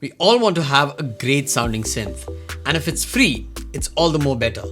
We all want to have a great sounding synth, and if it's free, it's all the more better.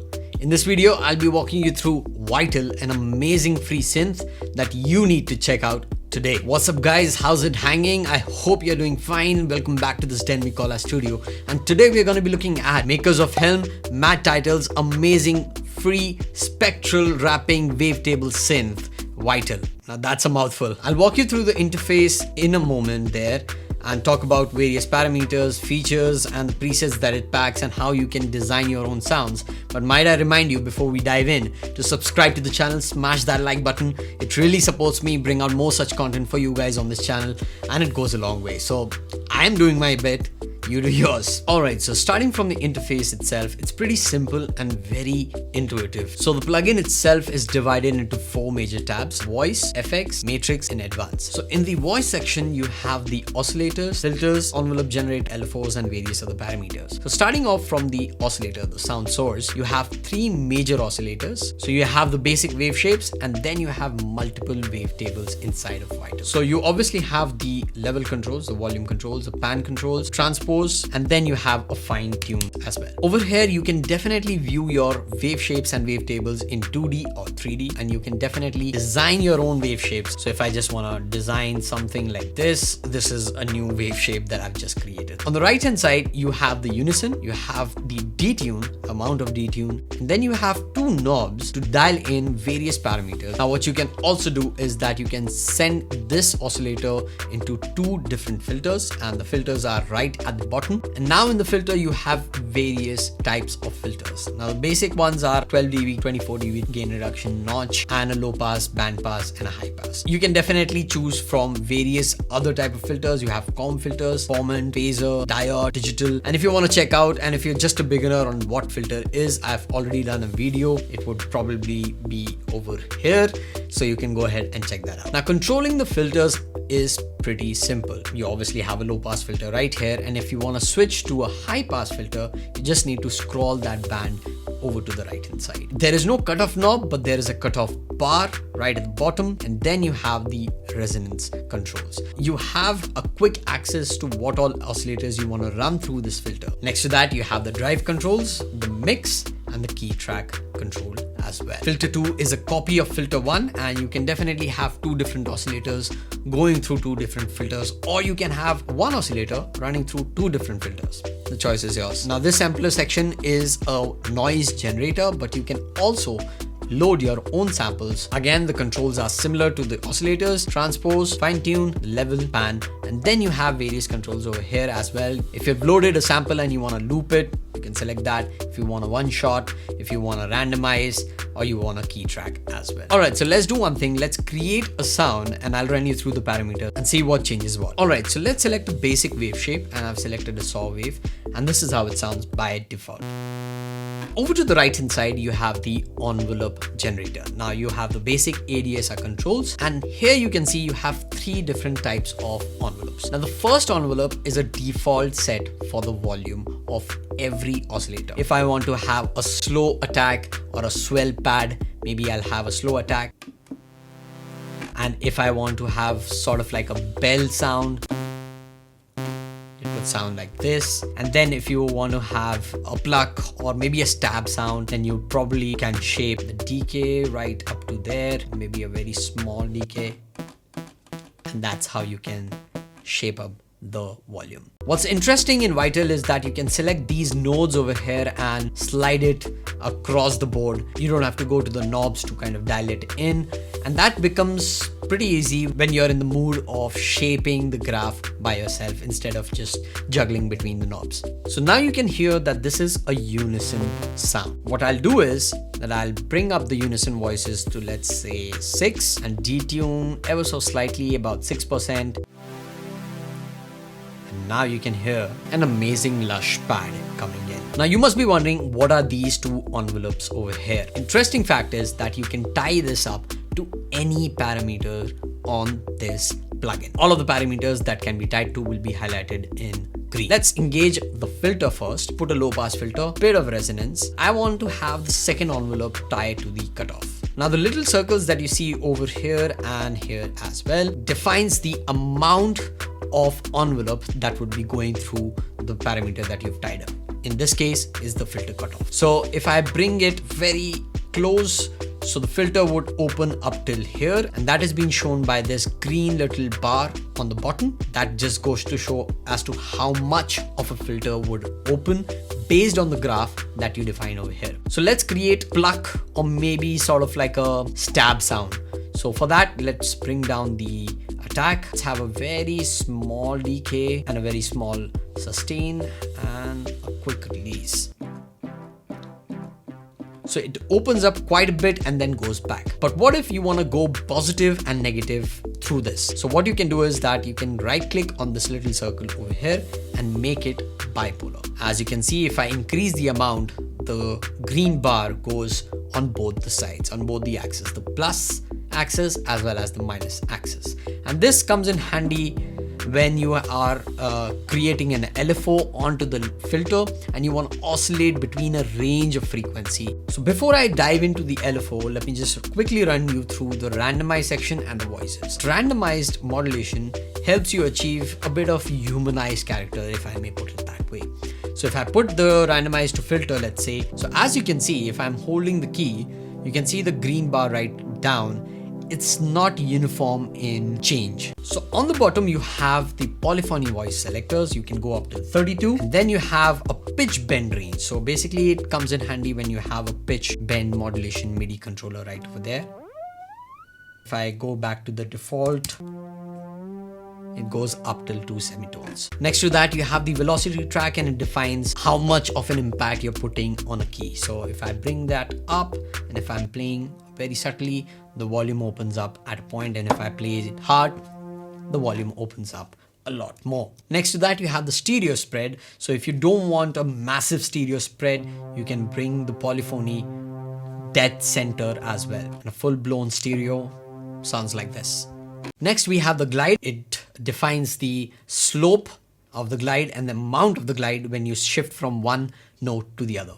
In this video, I'll be walking you through tytel, an amazing free synth that you need to check out today. What's up guys, how's it hanging? I hope you're doing fine. Welcome back to this den we call our studio, and today we're going to be looking at makers of Helm, Matt Tytel's amazing free spectral wrapping wavetable synth tytel. Now that's a mouthful. I'll walk you through the interface in a moment there and talk about various parameters, features, and the presets that it packs and how you can design your own sounds. But might I remind you before we dive in to subscribe to the channel, smash that like button. It really supports me bring out more such content for you guys on this channel, and it goes a long way. So I am doing my bit, you do yours. Alright, so starting from the interface itself, it's pretty simple and very intuitive. So the plugin itself is divided into 4 major tabs: voice, FX, matrix, and advanced. So in the voice section, you have the oscillators, filters, envelope generate, LFOs, and various other parameters. So starting off from the oscillator, the sound source, you have 3 major oscillators. So you have the basic wave shapes, and then you have multiple wavetables inside of tytel. So you obviously have the level controls, the volume controls, the pan controls, transpose, and then you have a fine tune as well. Over here, you can definitely view your wave shapes and wavetables in 2D or 3D, and you can definitely design your own wave shapes. So if I just want to design something like this is a new wave shape that I've just created. On the right hand side, you have the Unison, you have the detune, amount of detune, and then you have 2 knobs to dial in various parameters. Now what you can also do is that you can send this oscillator into 2 different filters, and the filters are right at the bottom. And now in the filter, you have various types of filters. Now the basic ones are 12 dB, 24 dB gain reduction, notch, and a low pass, band pass, and a high pass. You can definitely choose from various other type of filters. You have comb filters, formant, phaser, diode, digital. And if you want to check out, and if you're just a beginner on what filter is, I've already done a video. It would probably be over here, so you can go ahead and check that out. Now controlling the filters is pretty simple. You obviously have a low pass filter right here, and if you want to switch to a high pass filter, you just need to scroll that band over to the right hand side. There is no cutoff knob, but there is a cutoff bar right at the bottom, and then you have the resonance controls. You have a quick access to what all oscillators you want to run through this filter. Next to that, you have the drive controls, the mix, and the key track control as well. Filter 2 is a copy of filter 1, and you can definitely have 2 different oscillators going through 2 different filters, or you can have 1 oscillator running through 2 different filters. The choice is yours. Now this sampler section is a noise generator, but you can also load your own samples. Again, the controls are similar to the oscillators: transpose, fine tune, level, pan, and then you have various controls over here as well. If you've loaded a sample and you want to loop it, you can select that. If you want a one shot, if you want to randomize, or you want a key track as well. Alright, so let's do one thing. Let's create a sound, and I'll run you through the parameters and see what changes what. Alright, so let's select a basic wave shape, and I've selected a saw wave, and this is how it sounds by default. Over to the right hand side, you have the envelope generator. Now you have the basic ADSR controls, and here you can see you have 3 different types of envelopes. Now the first envelope is a default set for the volume of every oscillator. If I want to have a slow attack or a swell pad, maybe I'll have a slow attack. And if I want to have sort of like a bell sound, sound like this. And then if you want to have a pluck or maybe a stab sound, then you probably can shape the decay right up to there, maybe a very small decay, and that's how you can shape up the volume. What's interesting in tytel is that you can select these nodes over here and slide it across the board. You don't have to go to the knobs to kind of dial it in, and that becomes pretty easy when you're in the mood of shaping the graph by yourself instead of just juggling between the knobs. So now you can hear that this is a unison sound. What I'll do is that I'll bring up the unison voices to, let's say, 6, and detune ever so slightly, about 6%. Now you can hear an amazing lush pad coming in. Now you must be wondering, what are these 2 envelopes over here? Interesting fact is that you can tie this up to any parameter on this plugin. All of the parameters that can be tied to will be highlighted in green. Let's engage the filter first. Put a low pass filter, bit of resonance. I want to have the second envelope tied to the cutoff. Now the little circles that you see over here and here as well defines the amount of envelope that would be going through the parameter that you've tied up. In this case is the filter cutoff. So if I bring it very close, so the filter would open up till here, and that is being shown by this green little bar on the bottom. That just goes to show as to how much of a filter would open based on the graph that you define over here. So let's create pluck, or maybe sort of like a stab sound. So for that, let's bring down the attack. Let's have a very small decay and a very small sustain and a quick release. So it opens up quite a bit and then goes back. But what if you want to go positive and negative through this? So what you can do is that you can right click on this little circle over here and make it bipolar. As you can see, if I increase the amount, the green bar goes on both the sides, on both the axes, the plus axis as well as the minus axis. And this comes in handy when you are creating an LFO onto the filter and you want to oscillate between a range of frequency. So before I dive into the LFO, let me just quickly run you through the randomized section and the voices. Randomized modulation helps you achieve a bit of humanized character, if I may put it that way. So if I put the randomized to filter, let's say, so as you can see, if I'm holding the key, you can see the green bar right down. It's not uniform in change. So on the bottom, you have the polyphony voice selectors. You can go up to 32, and then you have a pitch bend range. So basically it comes in handy when you have a pitch bend modulation MIDI controller right over there. If I go back to the default, it goes up till 2 semitones. Next to that, you have the velocity track, and it defines how much of an impact you're putting on a key. So if I bring that up, and if I'm playing very subtly, the volume opens up at a point, and if I play it hard, the volume opens up a lot more. Next to that, you have the stereo spread. So if you don't want a massive stereo spread, you can bring the polyphony dead center as well. And a full-blown stereo sounds like this. Next, we have the glide. It defines the slope of the glide and the amount of the glide when you shift from one note to the other.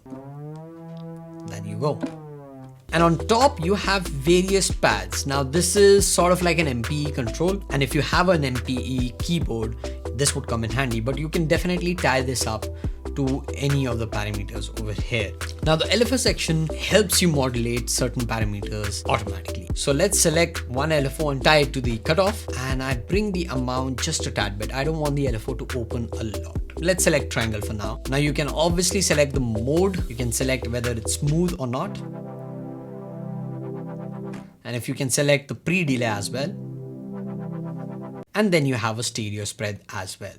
Then you go. And on top, you have various pads. Now this is sort of like an MPE control. And if you have an MPE keyboard, this would come in handy, but you can definitely tie this up to any of the parameters over here. Now the LFO section helps you modulate certain parameters automatically. So let's select one LFO and tie it to the cutoff, and I bring the amount just a tad bit. I don't want the LFO to open a lot. Let's select triangle for now. Now you can obviously select the mode. You can select whether it's smooth or not. And if you can select the pre-delay as well. And then you have a stereo spread as well.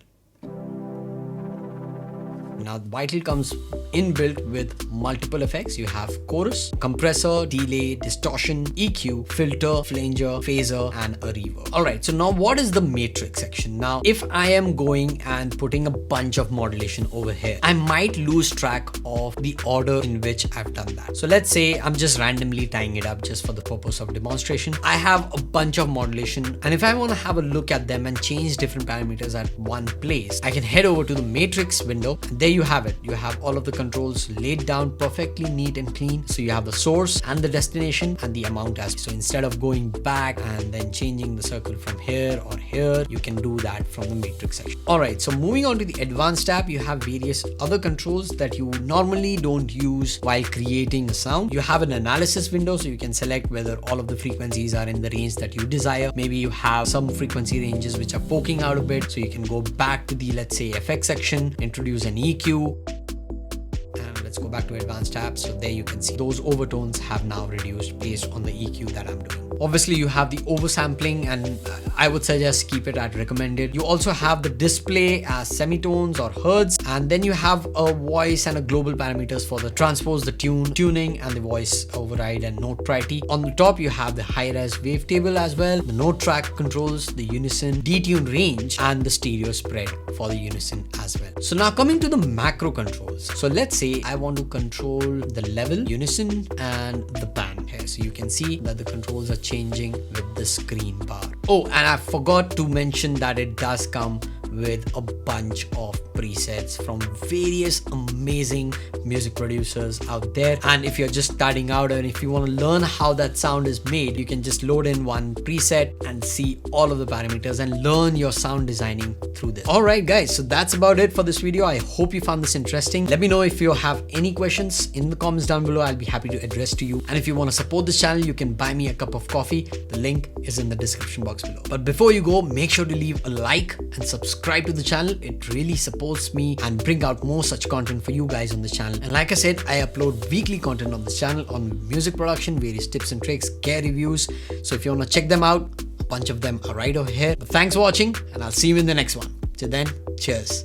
Now Vital comes inbuilt with multiple effects. You have chorus, compressor, delay, distortion, EQ, filter, flanger, phaser, and a reverb. Alright, so now what is the matrix section? Now if I am going and putting a bunch of modulation over here, I might lose track of the order in which I've done that. So let's say I'm just randomly tying it up just for the purpose of demonstration. I have a bunch of modulation, and if I want to have a look at them and change different parameters at one place, I can head over to the matrix window. There you have it. You have all of the controls laid down perfectly neat and clean. So you have the source and the destination and the amount as. So instead of going back and then changing the circle from here or here, you can do that from the matrix section. Alright, so moving on to the advanced tab, you have various other controls that you normally don't use while creating a sound. You have an analysis window, so you can select whether all of the frequencies are in the range that you desire. Maybe you have some frequency ranges which are poking out a bit, so you can go back to the, let's say, FX section, introduce an EQ. Let's go back to advanced tab. So there you can see those overtones have now reduced based on the EQ that I'm doing. Obviously you have the oversampling, and I would suggest keep it at recommended. You also have the display as semitones or hertz, and then you have a voice and a global parameters for the transpose, the tuning, and the voice override and note priority. On the top you have the high-res wavetable as well, the note track controls, the unison, detune range, and the stereo spread for the unison as well. So now coming to the macro controls. So let's say I want to control the level, unison, and the band here. So you can see that the controls are changing with this green bar. Oh, and I forgot to mention that it does come with a bunch of presets from various amazing music producers out there. And if you're just starting out and if you want to learn how that sound is made, you can just load in one preset and see all of the parameters and learn your sound designing through this. Alright guys, so that's about it for this video. I hope you found this interesting. Let me know if you have any questions in the comments down below. I'll be happy to address to you. And if you want to support this channel, you can buy me a cup of coffee. The link is in the description box below. But before you go, make sure to leave a like and subscribe to the channel. It really supports me and bring out more such content for you guys on this channel. And like I said, I upload weekly content on this channel on music production, various tips and tricks, gear reviews. So if you want to check them out, a bunch of them are right over here. But thanks for watching, and I'll see you in the next one. Till then, cheers.